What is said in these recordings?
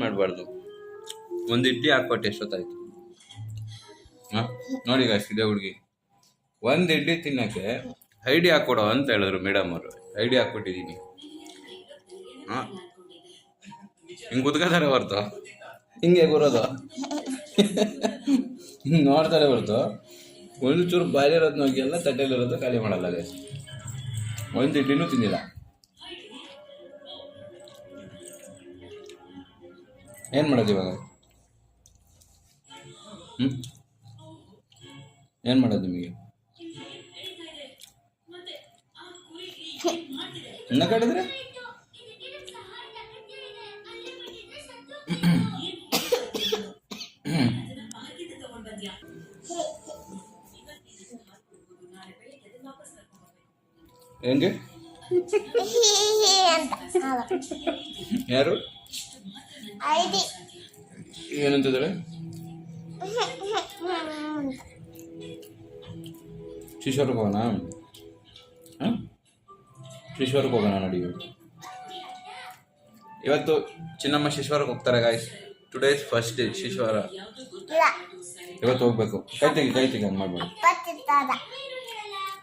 ಮಾಡಬಾರ್ದು. ಒಂದು ಇಡ್ಲಿ ಹಾಕ್ಕೊಟ್ಟು ಎಷ್ಟೊತ್ತಾಯ್ತು. ಹಾಂ ನೋಡಿ ಗಾಯ್ಸ್, ಇದೇ ಹುಡುಗಿ ಒಂದು ಇಡ್ಲಿ ತಿನ್ನೋಕ್ಕೆ ಐಡಿ ಹಾಕ್ಕೊಡೋ ಅಂತ ಹೇಳಿದ್ರು ಮೇಡಮ್ ಅವರು. ಐಡಿ ಹಾಕ್ಕೊಟ್ಟಿದ್ದೀನಿ. ಹಾಂ ಹಿಂಗೆ ಕುತ್ಕೋತಾರೆ ಹೊರ್ತು ಹಿಂಗೆ ಬರೋದು ಹಿಂಗೆ ನೋಡ್ತಾರೆ ಹೊರ್ತು ಒಂದು ಚೂರು ಬಾಯಲ್ಲಿರೋದು ಹೋಗಿ ಎಲ್ಲ ತಟ್ಟೆಲಿರೋದು ಖಾಲಿ ಮಾಡಲ್ಲ ಗೈಸ್. ಒಂದು ಇಡ್ಲಿನೂ ತಿಂದಿಲ್ಲ. ಏನು ಮಾಡೋದು ಇವಾಗ? ಏನು ಮಾಡೋದು ನಿಮಗೆ? ಇನ್ನ ಕಡಿದ್ರೆ ಹೆಂಗೆ? ಯಾರು ಏನಂತಿದ್ದಾರೆ? ಶಿಶ್ವರ್ಗೆ ಹೋಗೋಣ? ಹಾಂ ಶಿಶ್ವರ್ಗೆ ಹೋಗೋಣ ನೋಡಿ. ಇವತ್ತು ಚಿನ್ನಮ್ಮ ಶಿಶ್ವರ್ಗೆ ಹೋಗ್ತಾರೆ guys. Today is first day ಶಿಶ್ವರ. ಇವತ್ತು ಹೋಗ್ಬೇಕು. ಕೈ ತೆಗಿ ಹಂಗೆ ಮಾಡ್ಬೋದು.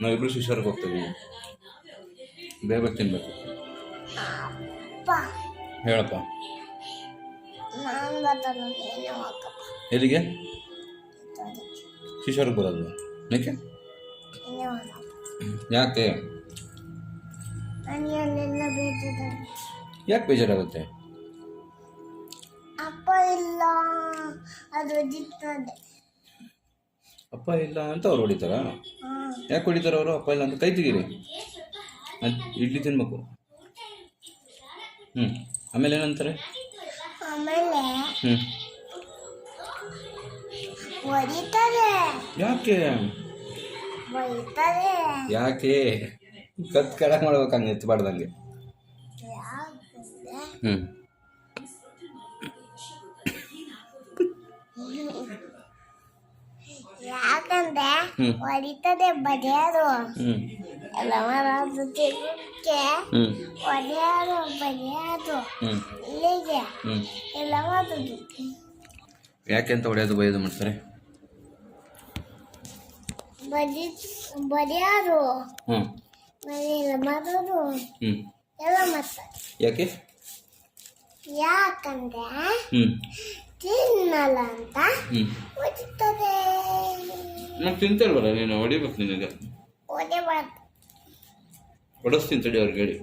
ನಾವಿಬ್ರು ಶಿಶ್ವರ್ಗೆ ಹೋಗ್ತೀವಿ. ಬೇಗ ತಿನ್ಬೇಕು. ಹೇಳಪ್ಪ. ಎಲ್ಲಿಗೆ? ಶಿಶ್ವರ್ಗೆ ಬರೋದು ಯಾಕೆ? ಯಾಕೆ ಯಾಕೆ ಬೇಜಾರಾಗುತ್ತೆ? ಅಪ್ಪ ಇಲ್ಲ ಅಪ್ಪ ಇಲ್ಲ ಅಂತ ಅವ್ರು ಹೊಡಿತಾರ? ಯಾಕೆ ಹೊಡಿತಾರ ಅವರು? ಅಪ್ಪ ಇಲ್ಲ ಅಂತ ಕೈ ತೆಗೀರಿ. ಇಡ್ಲಿ ತಿನ್ಬೇಕು. ಆಮೇಲೆ ಏನಂತಾರೆ? ಯಾಕೆ ಯಾಕೆ ಕತ್ ಕೆಳಗೆ ಮಾಡ್ಬೇಕು ಹಂಗೆ ಎತ್ತಬಾರ್ದಂಗೆ. ಯಾಕಂದ್ರೆ ಹೊಡಿತದೆ ಬಡಿಯೋದು ಎಲ್ಲ ಮಾಡೋದು ಹೊಡೆಯೋದು ಬಡಿಯೋದು ಇಲ್ಲಿಗೆ ಎಲ್ಲ ಮಾಡೋದು. ಯಾಕೆ ಅಂತ ಹೊಡೆಯೋದು ಬೈಯೋದು ಮಾಡ್ತಾರೆ? ಬಡಿಯೋದು ಎಲ್ಲ ಮಾಡೋದು ಎಲ್ಲ ಮಾಡ್ತಾರೆ. ಯಾಕೆ? ಯಾಕಂದ್ರೆ ತಿನ್ನಲ್ಲ ಅಂತ ಹೊಡಿತದೆ. ನಾನು ತಿಂತಲ್ವಲ್ಲ, ನೀನು ಹೊಡಿಬೇಕು. ನಿನಗೆ ಹೊಡೆಬಾರ್ದು. ಹೊಡಿಸ್ತೀನಿ ತಡಿ ಅವ್ರಿಗೆ ಹೇಳಿ.